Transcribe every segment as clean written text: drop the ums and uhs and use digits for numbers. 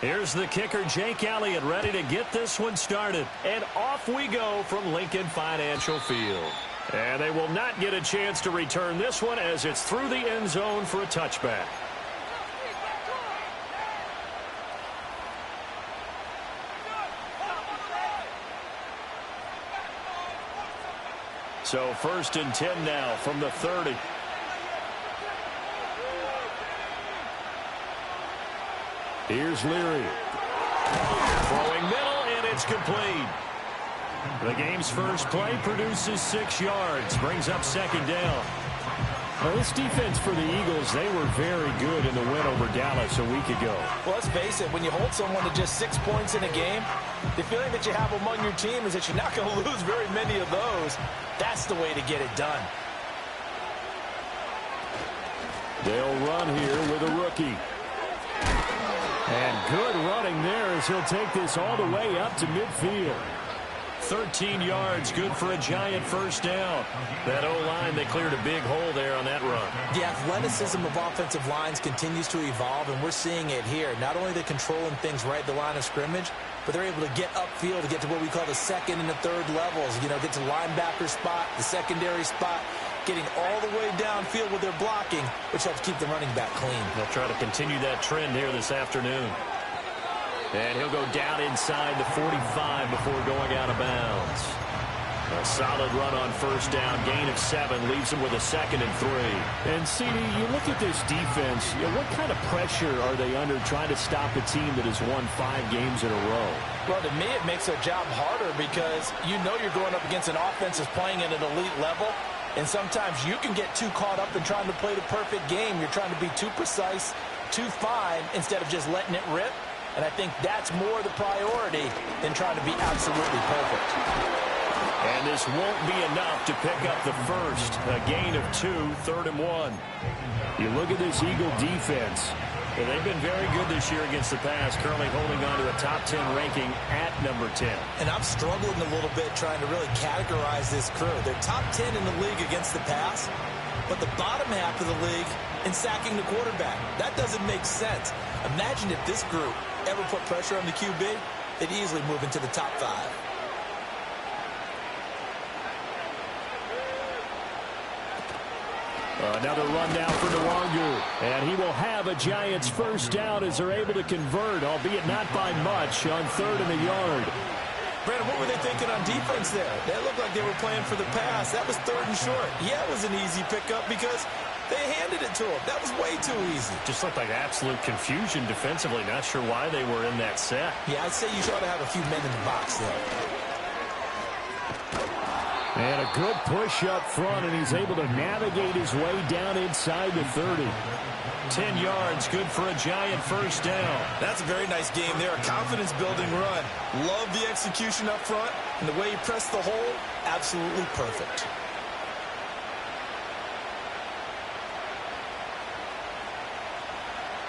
Here's the kicker, Jake Elliott, ready to get this one started. And off we go from Lincoln Financial Field. And they will not get a chance to return this one as it's through the end zone for a touchback. So 1st and 10 now from the 30. Here's Leary. Throwing middle, and it's complete. The game's first play produces 6 yards, brings up 2nd down. Well, this defense for the Eagles, they were very good in the win over Dallas a week ago. Well, let's face it, when you hold someone to just 6 points in a game, the feeling that you have among your team is that you're not going to lose very many of those. That's the way to get it done. They'll run here with a rookie. And good running there as he'll take this all the way up to midfield. 13 yards, good for a giant first down. That O-line, they cleared a big hole there on that run. The athleticism of offensive lines continues to evolve, and we're seeing it here. Not only are they controlling things right at the line of scrimmage, but they're able to get upfield to get to what we call the 2nd and the 3rd levels. You know, get to linebacker spot, the secondary spot, getting all the way downfield with their blocking, which helps keep the running back clean. They'll try to continue that trend here this afternoon. And he'll go down inside the 45 before going out of bounds. A solid run on first down, gain of 7, leaves him with a 2nd and 3. And, CD, you look at this defense, what kind of pressure are they under trying to stop a team that has won 5 games in a row? Well, to me, it makes their job harder because you know you're going up against an offense that's playing at an elite level. And sometimes you can get too caught up in trying to play the perfect game. You're trying to be too precise, too fine, instead of just letting it rip. And I think that's more the priority than trying to be absolutely perfect. And this won't be enough to pick up the first. A gain of 2, 3rd and 1. You look at this Eagle defense. Well, they've been very good this year against the pass, currently holding on to a top 10 ranking at number 10. And I'm struggling a little bit trying to really categorize this crew. They're top 10 in the league against the pass, but the bottom half of the league in sacking the quarterback. That doesn't make sense. Imagine if this group ever put pressure on the QB, they'd easily move into the top 5. Another run now for Nwangu. And he will have a Giants first down as they're able to convert, albeit not by much, on 3rd and a yard. Brandon, what were they thinking on defense there? They looked like they were playing for the pass. That was 3rd and short. Yeah, it was an easy pickup because they handed it to him. That was way too easy. Just looked like absolute confusion defensively. Not sure why they were in that set. Yeah, I'd say you ought to have a few men in the box there. And a good push up front, and he's able to navigate his way down inside the 30. 10 yards, good for a giant first down. That's a very nice game there, a confidence-building run. Love the execution up front, and the way he pressed the hole, absolutely perfect.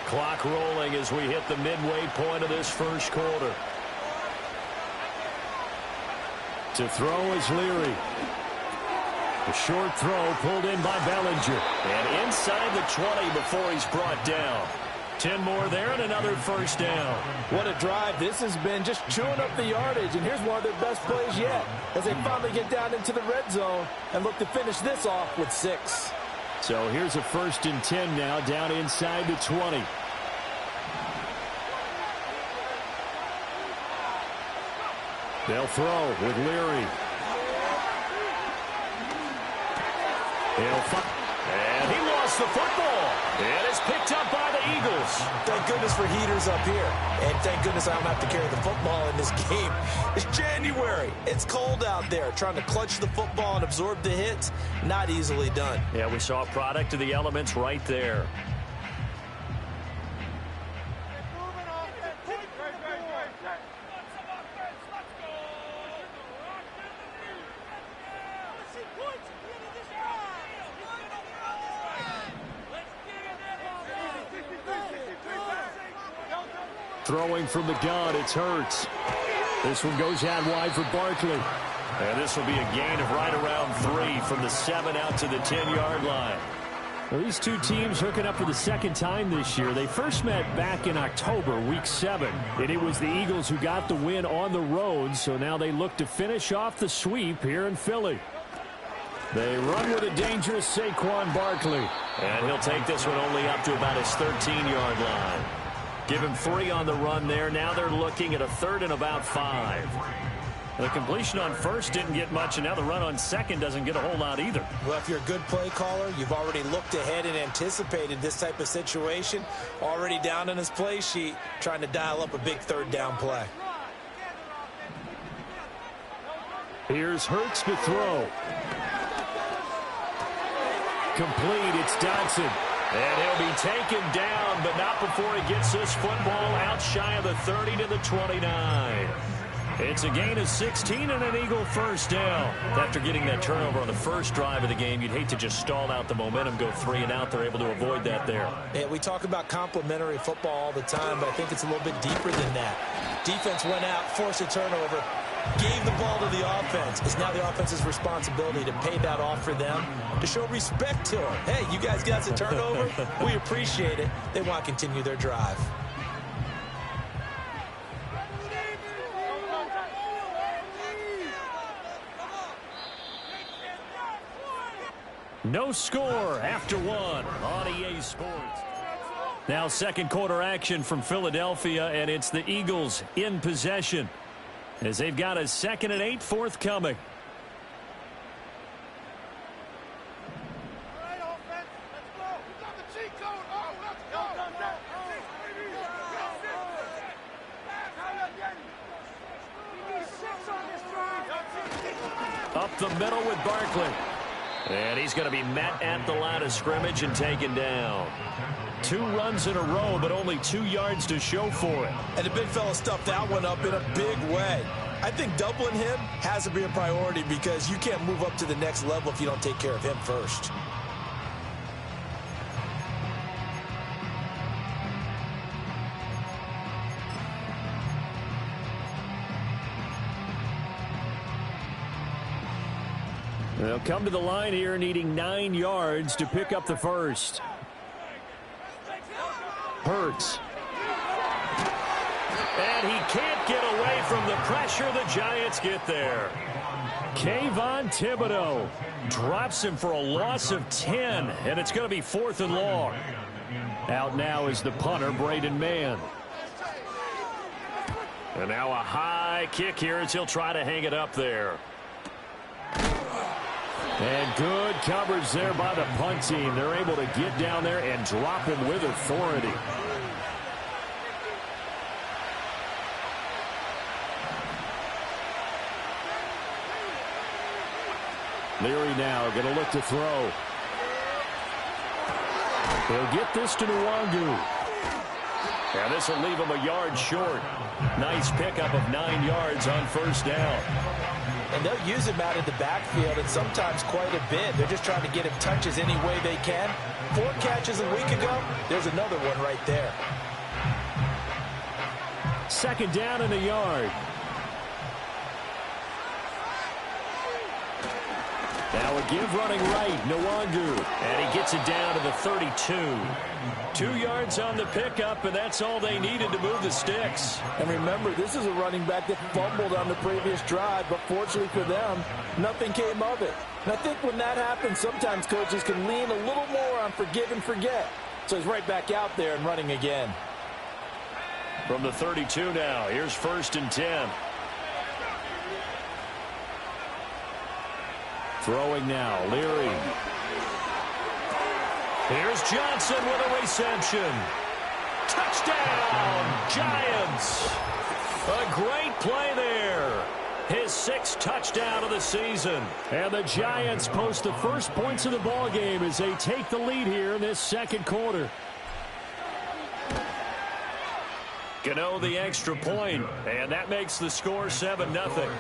Clock rolling as we hit the midway point of this first quarter. To throw is Leary. The short throw pulled in by Bellinger. And inside the 20 before he's brought down. 10 more there and another first down. What a drive this has been, just chewing up the yardage. And here's one of their best plays yet as they finally get down into the red zone and look to finish this off with 6. So here's a 1st and 10 now down inside the 20. They'll throw with Leary. And he lost the football. And it's picked up by the Eagles. Thank goodness for heaters up here. And thank goodness I don't have to carry the football in this game. It's January. It's cold out there. Trying to clutch the football and absorb the hits, not easily done. Yeah, we saw a product of the elements right there. Throwing from the gun, it's Hurts. This one goes out wide for Barkley. And this will be a gain of right around 3 from the 7 out to the 10-yard line. Well, these two teams hooking up for the second time this year. They first met back in October, Week 7. And it was the Eagles who got the win on the road, so now they look to finish off the sweep here in Philly. They run with a dangerous Saquon Barkley. And he'll take this one only up to about his 13-yard line. Give him 3 on the run there. Now they're looking at a 3rd and about 5. The completion on first didn't get much, and now the run on second doesn't get a whole lot either. Well, if you're a good play caller, you've already looked ahead and anticipated this type of situation. Already down in his play sheet, trying to dial up a big 3rd down play. Here's Hurts to throw. Complete, it's Dodson. And he'll be taken down, but not before he gets this football out shy of the 30 to the 29. It's a gain of 16 and an Eagle first down. After getting that turnover on the first drive of the game, you'd hate to just stall out the momentum, go 3 and out. They're able to avoid that there. Yeah, we talk about complementary football all the time, but I think it's a little bit deeper than that. Defense went out, forced a turnover, gave the ball to the offense. It's now the offense's responsibility to pay that off for them, to show respect to them. Hey, you guys got the turnover. We appreciate it. They want to continue their drive. No score after 1 on EA Sports. Now second quarter action from Philadelphia, and it's the Eagles in possession as they've got a 2nd and 8 forthcoming. Up the middle with Barkley. And he's going to be met at the line of scrimmage and taken down. 2 runs in a row, but only 2 yards to show for it. And the big fella stuffed that one up in a big way. I think doubling him has to be a priority because you can't move up to the next level if you don't take care of him first. They'll come to the line here needing 9 yards to pick up the first. Hurts. And he can't get away from the pressure. The Giants get there. Kayvon Thibodeau drops him for a loss of 10, and it's going to be 4th and long. Out now is the punter, Braden Mann. And now a high kick here as he'll try to hang it up there. And good coverage there by the punt team. They're able to get down there and drop him with authority. Leary now going to look to throw. He'll get this to Nwangu. And this will leave him a yard short. Nice pickup of 9 yards on first down. And they'll use him out of the backfield, and sometimes quite a bit. They're just trying to get him touches any way they can. 4 catches a week ago. There's another one right there. 2nd down in a yard. Now a give running right, Nwangu. And he gets it down to the 32. 2 yards on the pickup, and that's all they needed to move the sticks. And remember, this is a running back that fumbled on the previous drive, but fortunately for them, nothing came of it. And I think when that happens, sometimes coaches can lean a little more on forgive and forget. So he's right back out there and running again. From the 32 now, here's 1st and 10. Throwing now, Leary. Here's Johnson with a reception. Touchdown, Giants. A great play there. His 6th touchdown of the season. And the Giants post the first points of the ballgame as they take the lead here in this second quarter. Gano the extra point, and that makes the score 7-0.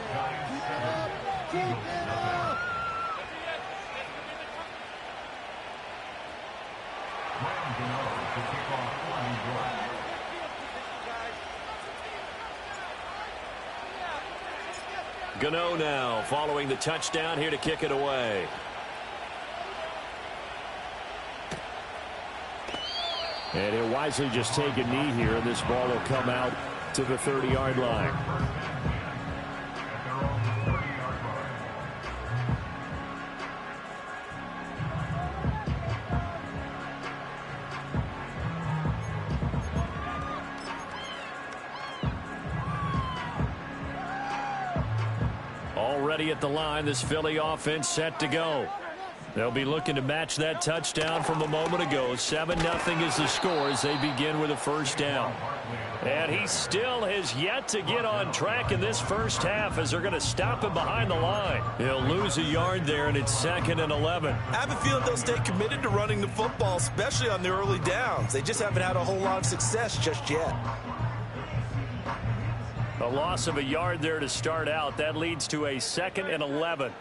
Gano now following the touchdown here to kick it away. And he'll wisely just take a knee here, and this ball will come out to the 30-yard line. Already at the line, this Philly offense set to go. They'll be looking to match that touchdown from a moment ago. 7-0 is the score as they begin with a first down. And he still has yet to get on track in this first half as they're going to stop him behind the line. He'll lose a yard there, and it's 2nd and 11. I have a feeling they'll stay committed to running the football, especially on the early downs. They just haven't had a whole lot of success just yet. A loss of a yard there to start out. That leads to a 2nd and 11.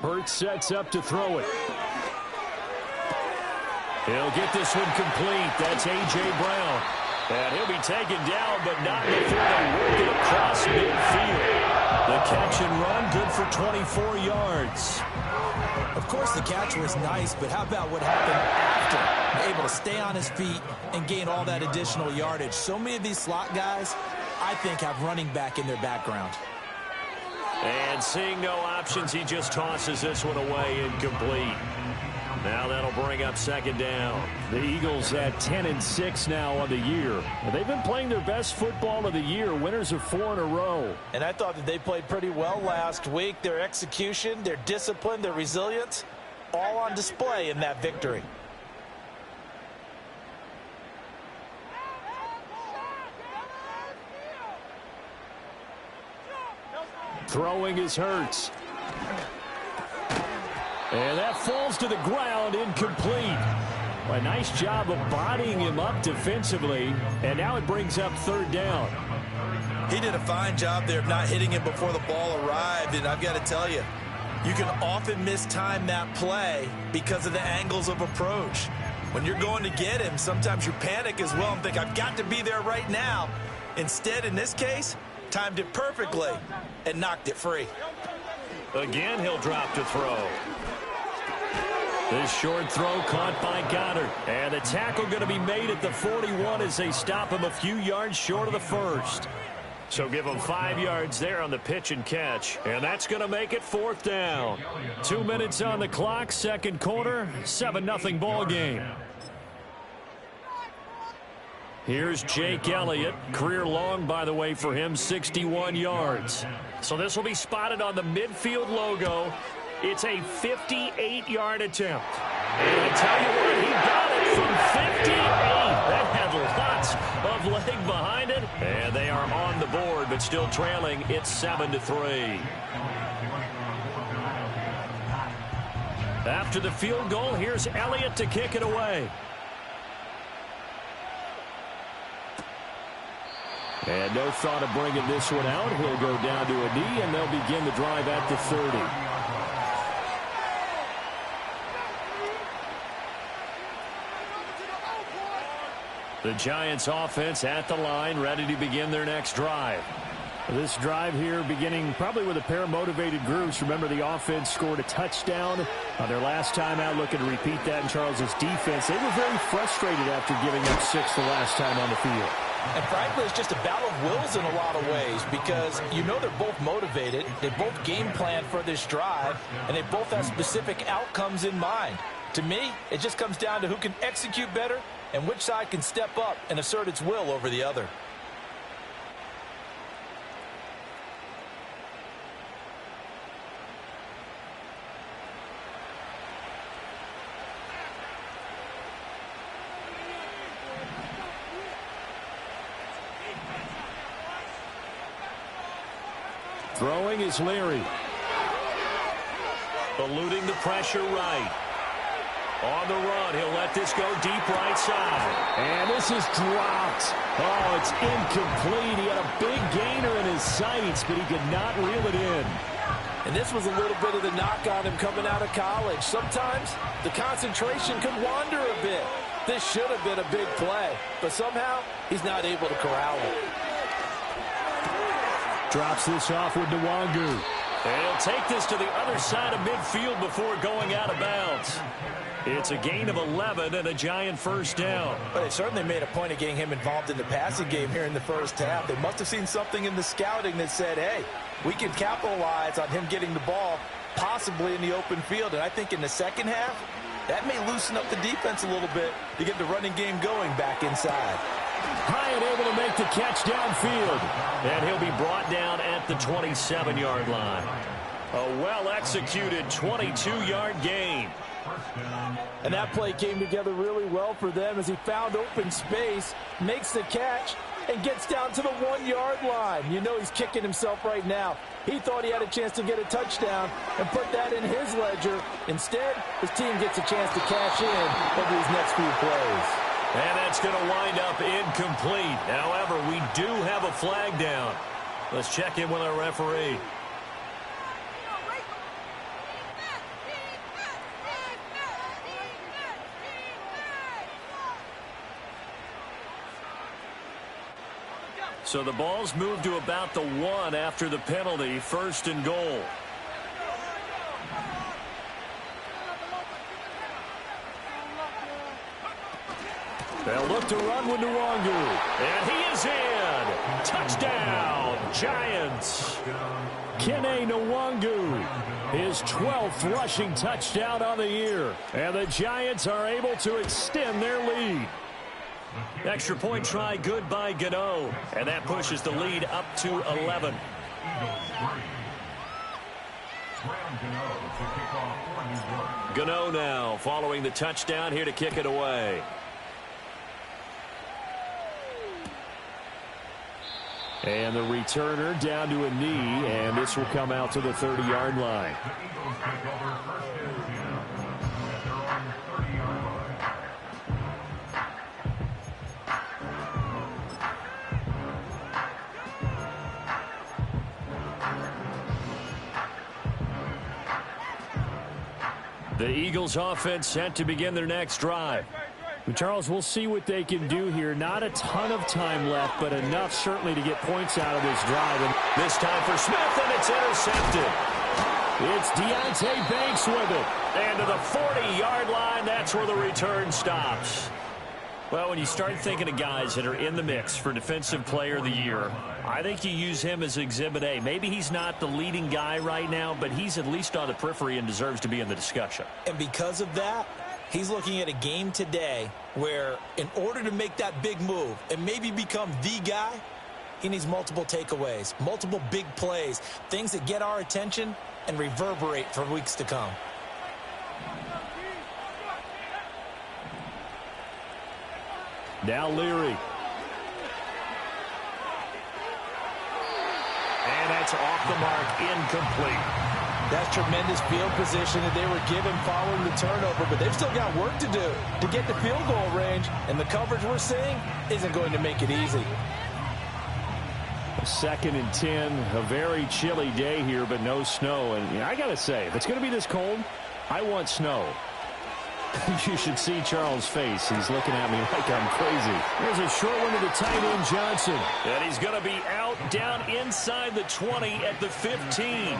Hurts sets up to throw it. He'll get this one complete. That's A.J. Brown. And he'll be taken down, but not before they work it across midfield. The catch and run, good for 24 yards. Of course, the catch was nice, but how about what happened after? Able to stay on his feet and gain all that additional yardage. So many of these slot guys, I think, have running back in their background. And seeing no options, he just tosses this one away incomplete. Now that'll bring up 2nd down. The Eagles at 10-6 now on the year. They've been playing their best football of the year. Winners of 4 in a row. And I thought that they played pretty well last week. Their execution, their discipline, their resilience, all on display in that victory. Throwing is Hurts. And that falls to the ground, incomplete. A nice job of bodying him up defensively. And now it brings up 3rd down. He did a fine job there of not hitting him before the ball arrived. And I've got to tell you, you can often mistime that play because of the angles of approach. When you're going to get him, sometimes you panic as well and think, I've got to be there right now. Instead, in this case, timed it perfectly and knocked it free. Again, he'll drop to throw. This short throw caught by Goddard. And the tackle going to be made at the 41 as they stop him a few yards short of the first. So give him 5 yards there on the pitch and catch. And that's going to make it 4th down. 2 minutes on the clock, 2nd quarter, 7-0 ball game. Here's Jake Elliott. Career long, by the way, for him, 61 yards. So this will be spotted on the midfield logo. It's a 58-yard attempt. And I tell you what, he got it from 58. That had lots of leg behind it. And they are on the board, but still trailing. It's 7-3. After the field goal, here's Elliott to kick it away. And no thought of bringing this one out. He'll go down to a knee, and they'll begin the drive at the 30. The Giants offense at the line, ready to begin their next drive. This drive here beginning probably with a pair of motivated groups. Remember, the offense scored a touchdown on their last time out, looking to repeat that in Charles's defense. They were very frustrated after giving up 6 the last time on the field. And frankly, it's just a battle of wills in a lot of ways because you know they're both motivated. They both game plan for this drive, and they both have specific outcomes in mind. To me, it just comes down to who can execute better and which side can step up and assert its will over the other. Throwing is Leary. Eluding the pressure right. On the run, he'll let this go deep right side. And this is dropped. Oh, it's incomplete. He had a big gainer in his sights, but he could not reel it in. And this was a little bit of the knock on him coming out of college. Sometimes the concentration can wander a bit. This should have been a big play, but somehow he's not able to corral it. Drops this off with Nwangu. And he'll take this to the other side of midfield before going out of bounds. It's a gain of 11 and a Giant first down. But they certainly made a point of getting him involved in the passing game here in the first half. They must have seen something in the scouting that said, hey, we can capitalize on him getting the ball possibly in the open field. And I think in the second half, that may loosen up the defense a little bit to get the running game going back inside. Hyatt able to make the catch downfield. And he'll be brought down at the 27-yard line. A well-executed 22-yard gain. And that play came together really well for them as he found open space, makes the catch, and gets down to the 1-yard line. You know he's kicking himself right now. He thought he had a chance to get a touchdown and put that in his ledger. Instead, his team gets a chance to cash in over these next few plays. And that's going to wind up incomplete. However, we do have a flag down. Let's check in with our referee. So the ball's moved to about the 1 after the penalty, 1st and goal. They'll look to run with Nwangu. And he is in. Touchdown, Giants. Kene Nwangu, his 12th rushing touchdown on the year. And the Giants are able to extend their lead. Extra point try good by Gano. And that pushes the lead up to 11. Gano now following the touchdown here to kick it away. And the returner down to a knee, and this will come out to the 30-yard line. The Eagles offense set to begin their next drive. Charles, we'll see what they can do here. Not a ton of time left, but enough certainly to get points out of this drive. And this time for Smith, and it's intercepted. It's Deontay Banks with it. And to the 40-yard line, that's where the return stops. Well, when you start thinking of guys that are in the mix for Defensive Player of the Year, I think you use him as Exhibit A. Maybe he's not the leading guy right now, but he's at least on the periphery and deserves to be in the discussion. And because of that, he's looking at a game today where in order to make that big move and maybe become the guy, he needs multiple takeaways, multiple big plays, things that get our attention and reverberate for weeks to come. Now Leary. And that's off the mark, incomplete. That's tremendous field position that they were given following the turnover, but they've still got work to do to get the field goal range, and the coverage we're seeing isn't going to make it easy. 2nd and 10, a very chilly day here, but no snow. And I got to say, if it's going to be this cold, I want snow. You should see Charles' face. He's looking at me like I'm crazy. There's a short one to the tight end, Johnson. And he's going to be out down inside the 20 at the 15.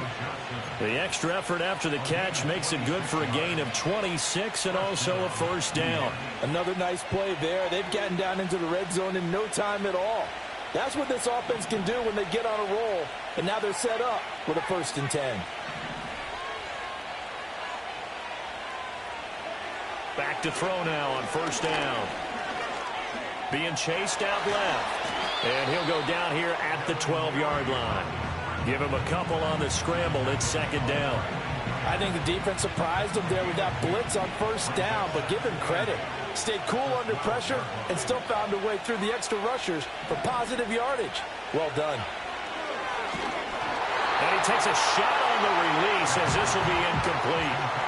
The extra effort after the catch makes it good for a gain of 26 and also a first down. Another nice play there. They've gotten down into the red zone in no time at all. That's what this offense can do when they get on a roll. And now they're set up with a 1st and 10. Back to throw now on 1st down. Being chased out left. And he'll go down here at the 12-yard line. Give him a couple on the scramble. It's 2nd down. I think the defense surprised him there with that blitz on 1st down, but give him credit. Stayed cool under pressure and still found a way through the extra rushers for positive yardage. Well done. And he takes a shot on the release as this will be incomplete.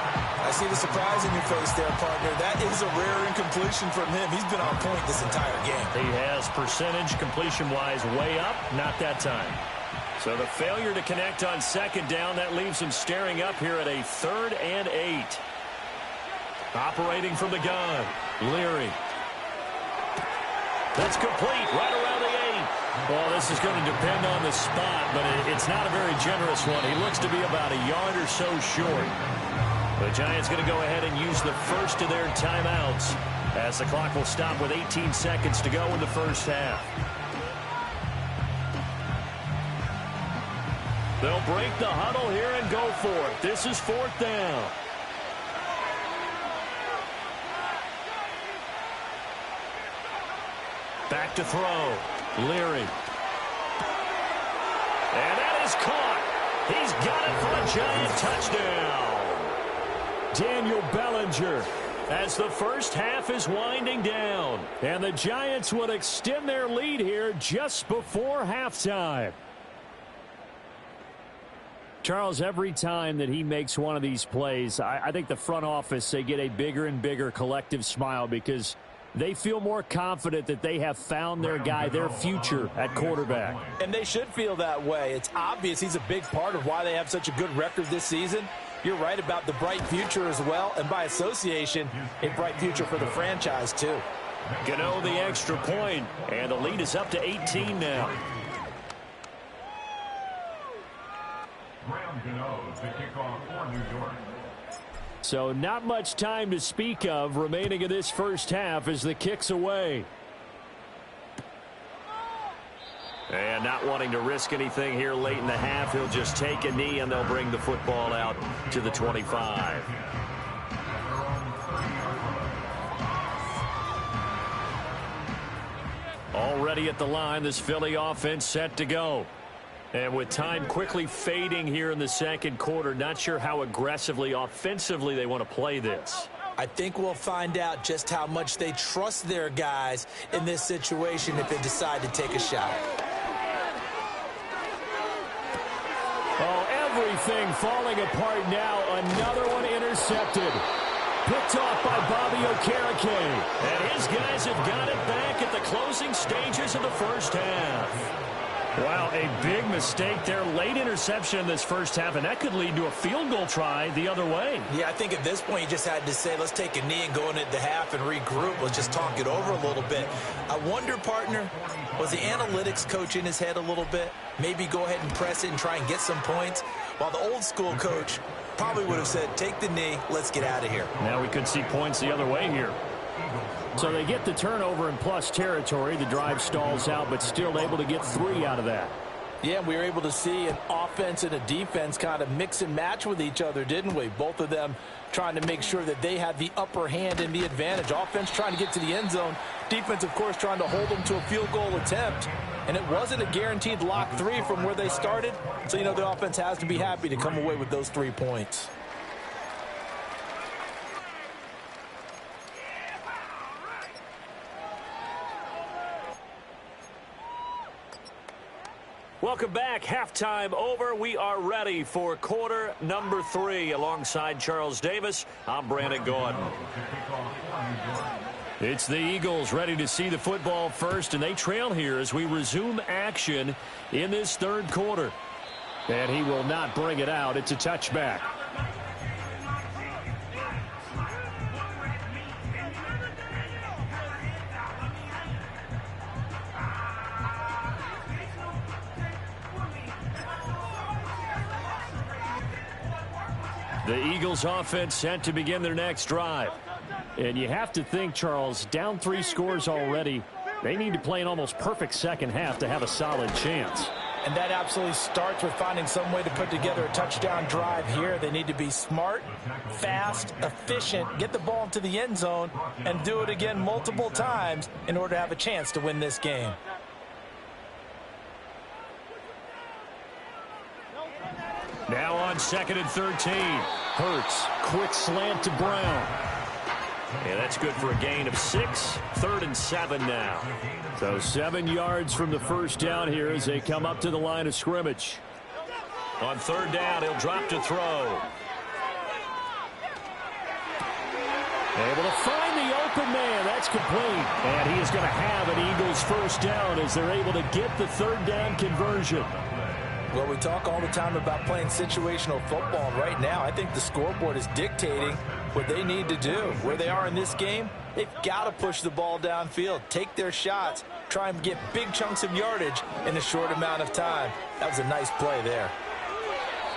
I see the surprise in your face there, partner. That is a rare incompletion from him. He's been on point this entire game. He has percentage completion-wise way up, not that time. So the failure to connect on 2nd down, that leaves him staring up here at a 3rd and 8. Operating from the gun, Leary. That's complete right around the 8. Well, this is going to depend on the spot, but it's not a very generous one. He looks to be about a yard or so short. The Giants going to go ahead and use the first of their timeouts as the clock will stop with 18 seconds to go in the first half. They'll break the huddle here and go for it. This is fourth down. Back to throw. Leary. And that is caught. He's got it for a Giant touchdown. Daniel Bellinger, as the first half is winding down. And the Giants will extend their lead here just before halftime. Charles, every time that he makes one of these plays, I think the front office, they get a bigger and bigger collective smile because they feel more confident that they have found their guy, their future at quarterback. And they should feel that way. It's obvious he's a big part of why they have such a good record this season. You're right about the bright future as well, and by association, a bright future for the franchise too. Gano the extra point, and the lead is up to 18 now. So not much time to speak of remaining in this first half as the kick's away. And not wanting to risk anything here late in the half, he'll just take a knee and they'll bring the football out to the 25. Already at the line, this Philly offense set to go. And with time quickly fading here in the second quarter, not sure how aggressively, offensively they want to play this. I think we'll find out just how much they trust their guys in this situation if they decide to take a shot. Oh, everything falling apart now. Another one intercepted. Picked off by Bobby Okereke. And his guys have got it back at the closing stages of the first half. Wow, a big mistake there. Late interception in this first half, and that could lead to a field goal try the other way. Yeah, I think at this point you just had to say, let's take a knee and go into the half and regroup. Let's just talk it over a little bit. I wonder, partner, was the analytics coach in his head a little bit? Maybe go ahead and press it and try and get some points? While the old school coach probably would have said, take the knee, let's get out of here. Now we could see points the other way here. So they get the turnover in plus territory. The drive stalls out, but still able to get 3 out of that. Yeah, we were able to see an offense and a defense kind of mix and match with each other, didn't we? Both of them trying to make sure that they had the upper hand and the advantage. Offense trying to get to the end zone. Defense, of course, trying to hold them to a field goal attempt. And it wasn't a guaranteed lock 3 from where they started. So, you know, the offense has to be happy to come away with those 3 points. Welcome back. Halftime over. We are ready for quarter number 3. Alongside Charles Davis, I'm Brandon Gordon. It's the Eagles ready to see the football first, and they trail here as we resume action in this third quarter. And he will not bring it out. It's a touchback. The Eagles offense set to begin their next drive. And you have to think, Charles, down 3 scores already. They need to play an almost perfect second half to have a solid chance. And that absolutely starts with finding some way to put together a touchdown drive here. They need to be smart, fast, efficient, get the ball into the end zone, and do it again multiple times in order to have a chance to win this game. Now on 2nd and 13. Hurts, quick slant to Brown. And that's good for a gain of 6. 3rd and 7 now. So 7 yards from the first down here as they come up to the line of scrimmage. On 3rd down, he'll drop to throw. Able to find the open man. That's complete. And he is going to have an Eagles first down as they're able to get the 3rd down conversion. Well, we talk all the time about playing situational football. Right now, I think the scoreboard is dictating what they need to do. Where they are in this game, they've got to push the ball downfield, take their shots, try and get big chunks of yardage in a short amount of time. That was a nice play there.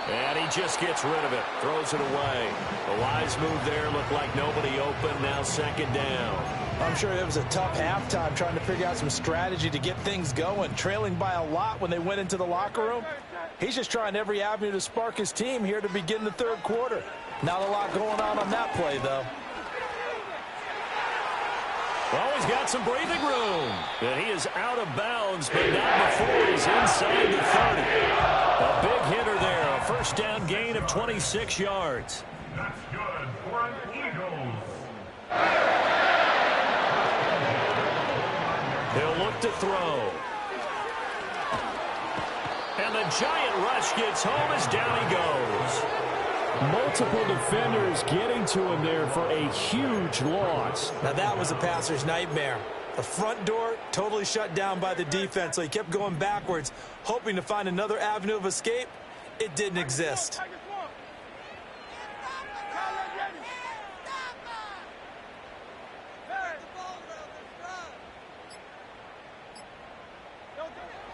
And he just gets rid of it, throws it away. A wise move there, looked like nobody open, now second down. I'm sure it was a tough halftime trying to figure out some strategy to get things going, trailing by a lot when they went into the locker room. He's just trying every avenue to spark his team here to begin the third quarter. Not a lot going on that play, though. Well, he's got some breathing room. And he is out of bounds, but not before he's inside the 30. A big hitter there, a first down gain of 26 yards. That's good for an Eagles. He'll look to throw. And the giant rush gets home as down he goes. Multiple defenders getting to him there for a huge loss. Now that was a passer's nightmare. The front door totally shut down by the defense, so he kept going backwards, hoping to find another avenue of escape. It didn't exist.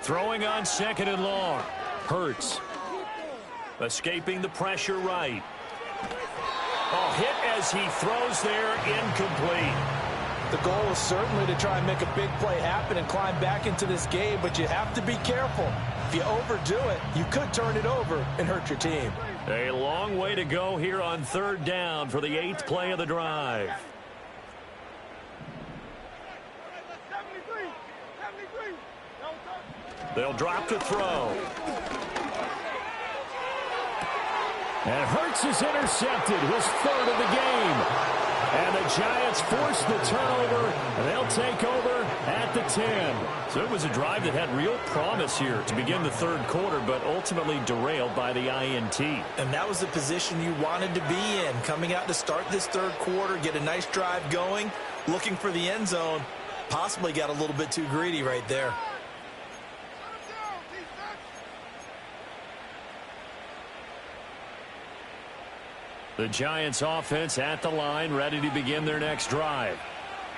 Throwing on second and long. Hurts. Escaping the pressure right. A hit as he throws there, incomplete. The goal is certainly to try and make a big play happen and climb back into this game, but you have to be careful. If you overdo it, you could turn it over and hurt your team. A long way to go here on third down for the 8th play of the drive. They'll drop to throw. And Hurts is intercepted, his third of the game. And the Giants force the turnover, and they'll take over at the 10. So it was a drive that had real promise here to begin the third quarter, but ultimately derailed by the INT. And that was the position you wanted to be in, coming out to start this third quarter, get a nice drive going, looking for the end zone. Possibly got a little bit too greedy right there. The Giants offense at the line, ready to begin their next drive.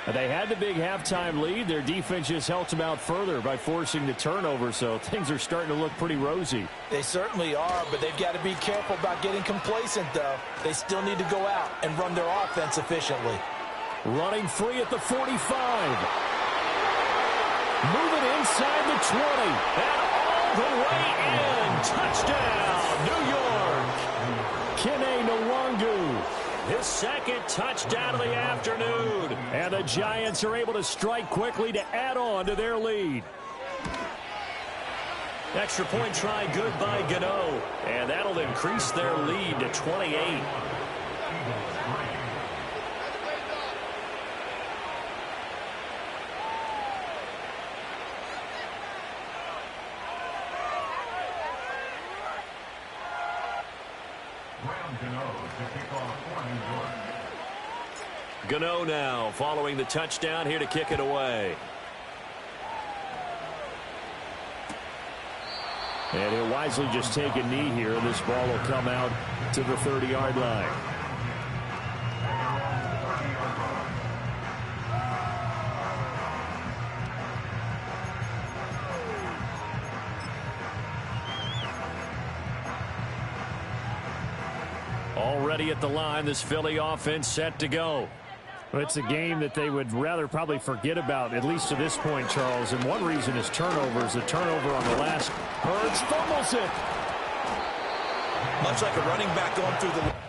They had the big halftime lead. Their defense just helped them out further by forcing the turnover, so things are starting to look pretty rosy. They certainly are, but they've got to be careful about getting complacent, though. They still need to go out and run their offense efficiently. Running free at the 45. Moving inside the 20. And all the way in. Touchdown, New York. Kene Nwangu. His second touchdown of the afternoon. And the Giants are able to strike quickly to add on to their lead. Extra point try good by Gano. And that'll increase their lead to 28. Gano now following the touchdown here to kick it away. And he'll wisely just take a knee here, and this ball will come out to the 30-yard line. Already at the line, this Philly offense set to go. Well, it's a game that they would rather probably forget about, at least to this point, Charles. And one reason is turnovers. A turnover on the last. Hurts fumbles it. Much like a running back going through the